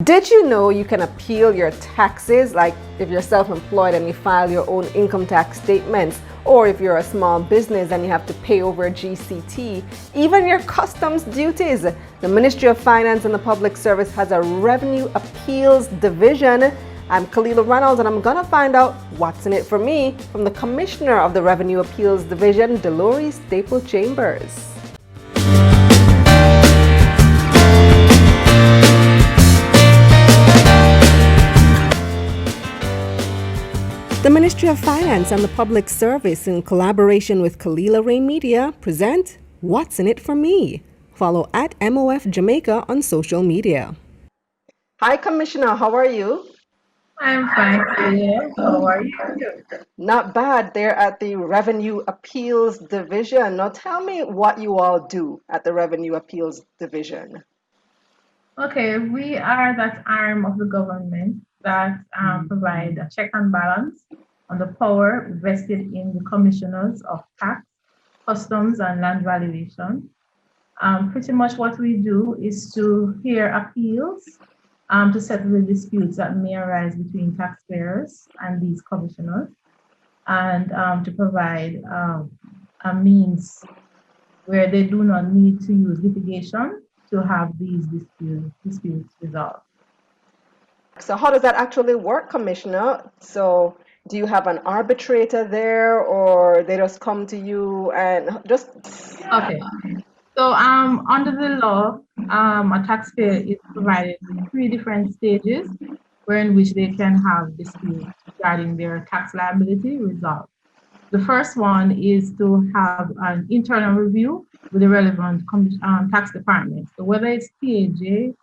Did you know you can appeal your taxes, like if you're self-employed and you file your own income tax statements, or if you're a small business and you have to pay over GCT, even your customs duties? The Ministry of Finance and the Public Service has a Revenue Appeals Division. I'm Kalilah Reynolds, and I'm gonna find out what's in it for me from the Commissioner of the Revenue Appeals Division, Deloree Staple Chambers. The Ministry of Finance and the Public Service, in collaboration with Kalilah Media, present What's in It for Me. Follow at MOF Jamaica on social media. Hi, Commissioner. How are you? I'm fine, Kalilah. How are you? Not bad. They're at the Revenue Appeals Division. Now, tell me what you all do at the Revenue Appeals Division. Okay, we are that arm of the government that provide a check and balance on the power vested in the commissioners of tax, customs, and land valuation. Pretty much what we do is to hear appeals to settle the disputes that may arise between taxpayers and these commissioners, and to provide a means where they do not need to use litigation to have these disputes resolved. So how does that actually work, Commissioner? So do you have an arbitrator there, or they just come to you and just... Okay. So under the law, a taxpayer is provided with 3 different stages in which they can have disputes regarding their tax liability resolved. The first one is to have an internal review with the relevant tax department. So whether it's TAJ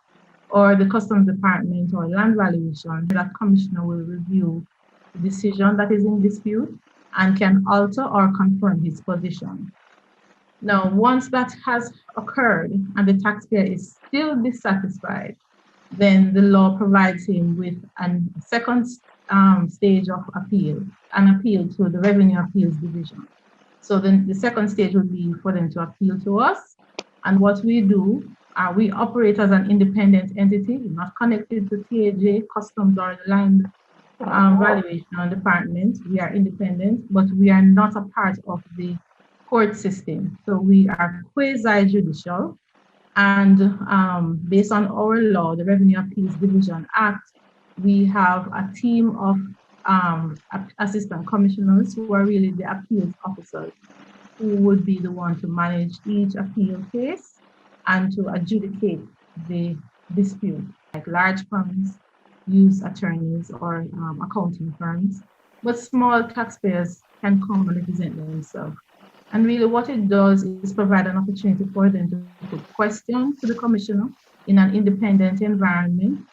or the Customs Department or land valuation, that commissioner will review the decision that is in dispute and can alter or confirm his position. Now, once that has occurred and the taxpayer is still dissatisfied, then the law provides him with a second stage of appeal, an appeal to the Revenue Appeals Division. So then the second stage would be for them to appeal to us. And what we do, we operate as an independent entity, not connected to TAJ, Customs, or the Land Valuation Department. We are independent, but we are not a part of the court system. So we are quasi-judicial. And based on our law, the Revenue Appeals Division Act, we have a team of assistant commissioners who are really the appeals officers, who would be the one to manage each appeal case and to adjudicate the dispute. Like large firms use attorneys or accounting firms, but small taxpayers can come and represent themselves. And really what it does is provide an opportunity for them to put questions to the commissioner in an independent environment,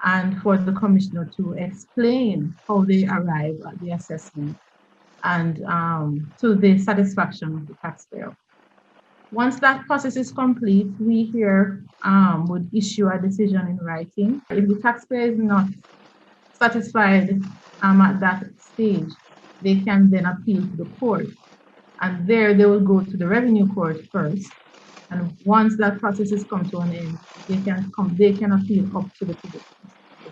and for the commissioner to explain how they arrive at the assessment and to the satisfaction of the taxpayer. Once that process is complete, we here would issue a decision in writing. If the taxpayer is not satisfied at that stage, they can then appeal to the court. And there they will go to the revenue court first. And once that process has come to an end, they can appeal up to the Privy Council.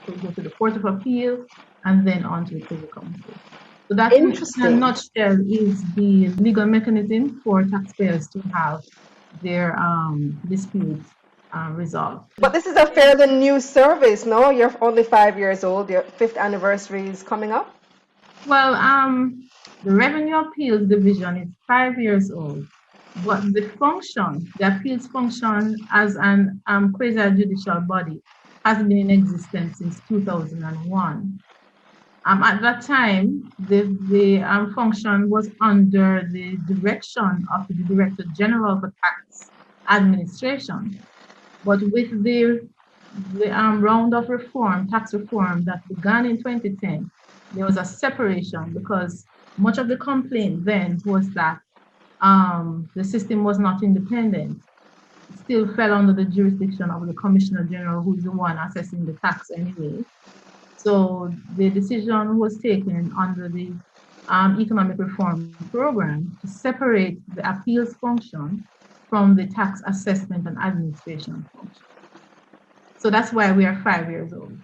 They will go to the Court of Appeal and then on to the Privy Council. So that in a nutshell is the legal mechanism for taxpayers to have their disputes resolved. But this is a fairly new service, no? You're only 5 years old. Your 5th anniversary is coming up. Well, the Revenue Appeals Division is 5 years old, but the appeals function as an quasi-judicial body has been in existence since 2001. At that time, the function was under the direction of the Director General for Tax Administration. But with the round of tax reform that began in 2010, there was a separation because much of the complaint then was that the system was not independent. It still fell under the jurisdiction of the Commissioner General, who is the one assessing the tax anyway. So the decision was taken under the economic reform program to separate the appeals function from the tax assessment and administration function. So that's why we are 5 years old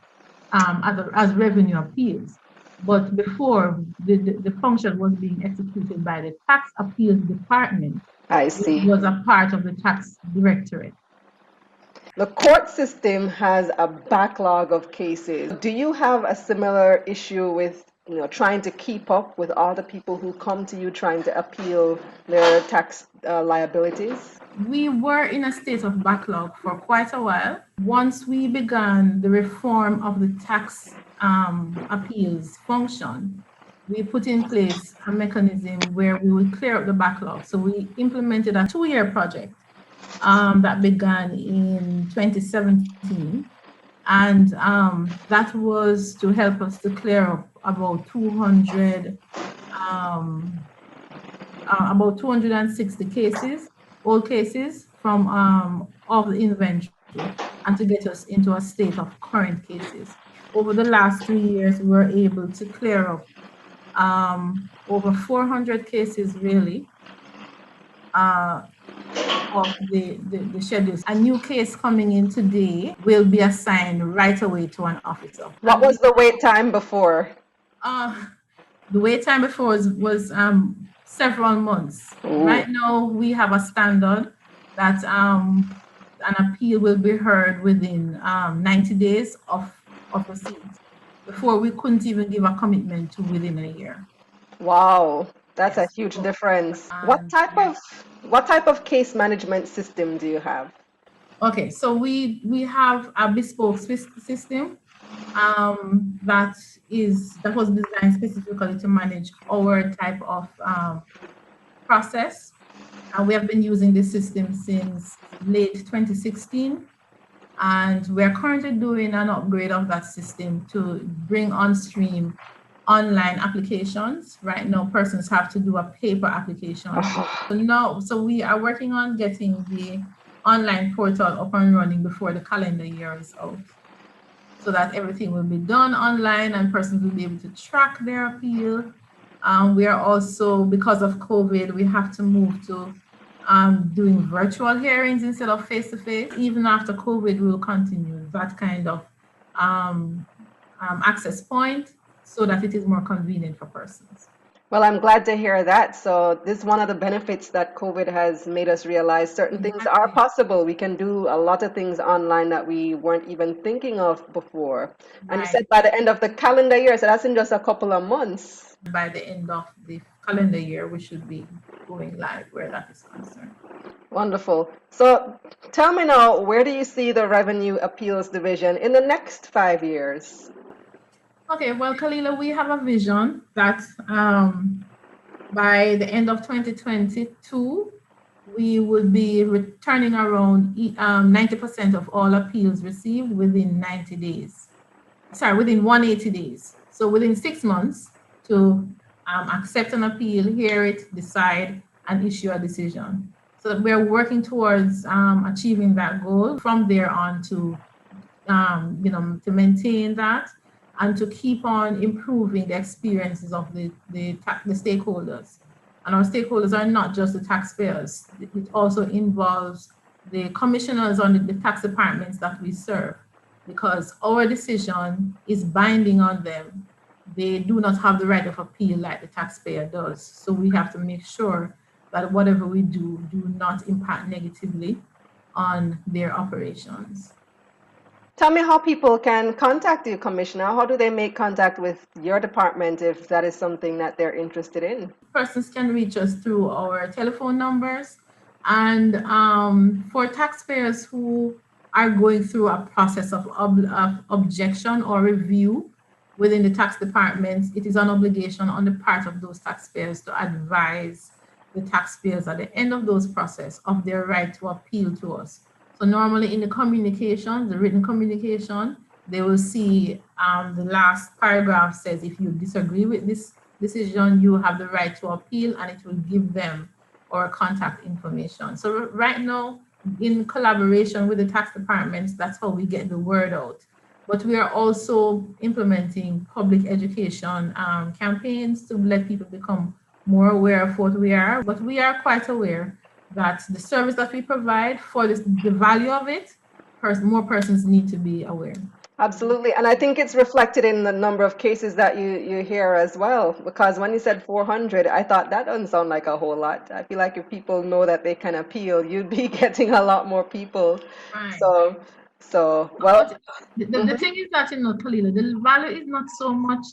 as revenue appeals. But before, the function was being executed by the tax appeals department, I which see. was a part of the tax directorate. The court system has a backlog of cases. Do you have a similar issue with, trying to keep up with all the people who come to you trying to appeal their tax liabilities? We were in a state of backlog for quite a while. Once we began the reform of the tax appeals function, we put in place a mechanism where we would clear up the backlog. So we implemented a 2-year project that began in 2017. And that was to help us to clear up about 260 cases, old cases from of the inventory, and to get us into a state of current cases. Over the last 3 years, we were able to clear up over 400 cases, really, of the schedules. A new case coming in today will be assigned right away to an officer. What was the wait time before? The wait time before was several months. Ooh. Right now, we have a standard that an appeal will be heard within 90 days of receipt. Before, we couldn't even give a commitment to within a year. Wow, that's a Yes. huge difference. What type of case management system do you have? Okay, so we have a bespoke system that was designed specifically to manage our type of process. And we have been using this system since late 2016. And we're currently doing an upgrade of that system to bring on stream online applications. Right now, persons have to do a paper application. So we are working on getting the online portal up and running before the calendar year is out, so that everything will be done online and persons will be able to track their appeal. We are also, because of COVID, we have to move to doing virtual hearings instead of face-to-face. Even after COVID, we will continue that kind of access point so that it is more convenient for persons. Well, I'm glad to hear that. So this is one of the benefits that COVID has made us realize certain things are possible. We can do a lot of things online that we weren't even thinking of before. And you said by the end of the calendar year, so that's in just a couple of months. By the end of the calendar year, we should be going live where that is concerned. Wonderful. So tell me now, where do you see the Revenue Appeals Division in the next 5 years? Okay, well, Kalilah, we have a vision that by the end of 2022, we would be returning around 90% of all appeals received within 90 days. Sorry, within 180 days. So within 6 months to accept an appeal, hear it, decide, and issue a decision. So we're working towards achieving that goal. From there on to maintain that and to keep on improving the experiences of the stakeholders. And our stakeholders are not just the taxpayers. It also involves the commissioners on the tax departments that we serve, because our decision is binding on them. They do not have the right of appeal like the taxpayer does. So we have to make sure that whatever we do not impact negatively on their operations. Tell me how people can contact you, Commissioner. How do they make contact with your department if that is something that they're interested in? Persons can reach us through our telephone numbers. And for taxpayers who are going through a process of objection or review within the tax departments, it is an obligation on the part of those taxpayers to advise the taxpayers at the end of those process of their right to appeal to us. So normally in the communication, the written communication, they will see the last paragraph says, if you disagree with this decision, you have the right to appeal, and it will give them our contact information. So right now, in collaboration with the tax departments, that's how we get the word out. But we are also implementing public education campaigns to let people become more aware of what we are. But we are quite aware that the service that we provide, for the value of it, more persons need to be aware. Absolutely. And I think it's reflected in the number of cases that you hear as well. Because when you said 400, I thought that doesn't sound like a whole lot. I feel like if people know that they can appeal, you'd be getting a lot more people. Right. So, well, But the thing is that, Kalilah, the value is not so much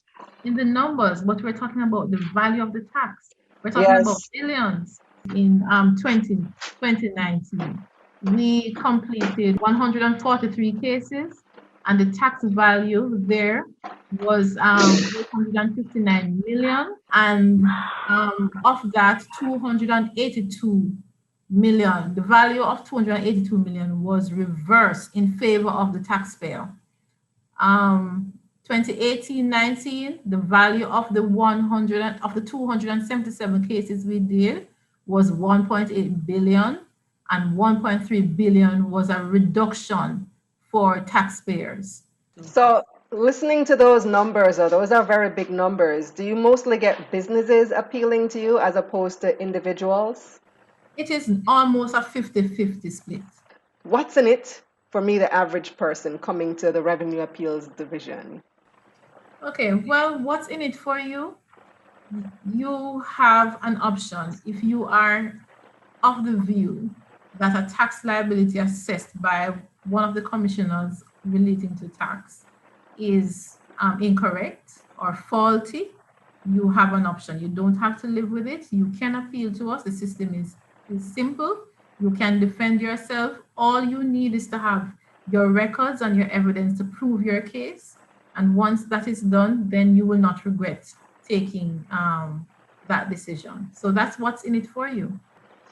in the numbers, but we're talking about the value of the tax. We're talking about yes. billions. In 2019, we completed 143 cases, and the tax value there was 859 million, and of that, 282 million, the value of 282 million was reversed in favor of the taxpayer. 2018-19, the value of the 277 cases we did was 1.8 billion, and 1.3 billion was a reduction for taxpayers. So listening to those numbers, or those are very big numbers, do you mostly get businesses appealing to you as opposed to individuals? It is almost a 50-50 split. What's in it for me, the average person coming to the Revenue Appeals Division? Okay, well, what's in it for you? You have an option. If you are of the view that a tax liability assessed by one of the commissioners relating to tax is incorrect or faulty, you have an option. You don't have to live with it. You can appeal to us. The system is simple. You can defend yourself. All you need is to have your records and your evidence to prove your case. And once that is done, then you will not regret taking that decision. So that's what's in it for you.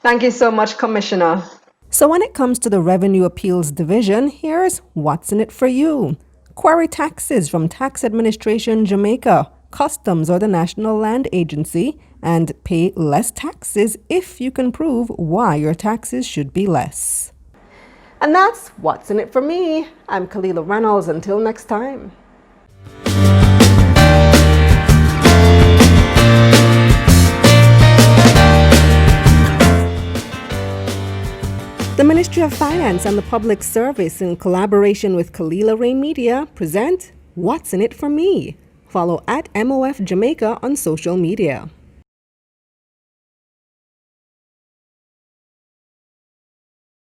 Thank you so much, Commissioner. So when it comes to the Revenue Appeals Division, here's what's in it for you. Query taxes from Tax Administration Jamaica, Customs or the National Land Agency, and pay less taxes if you can prove why your taxes should be less. And that's what's in it for me. I'm Kalilah Reynolds. Until next time. The Ministry of Finance and the Public Service, in collaboration with Kalilah Ray Media, present What's in It for Me. Follow at MOF Jamaica on social media.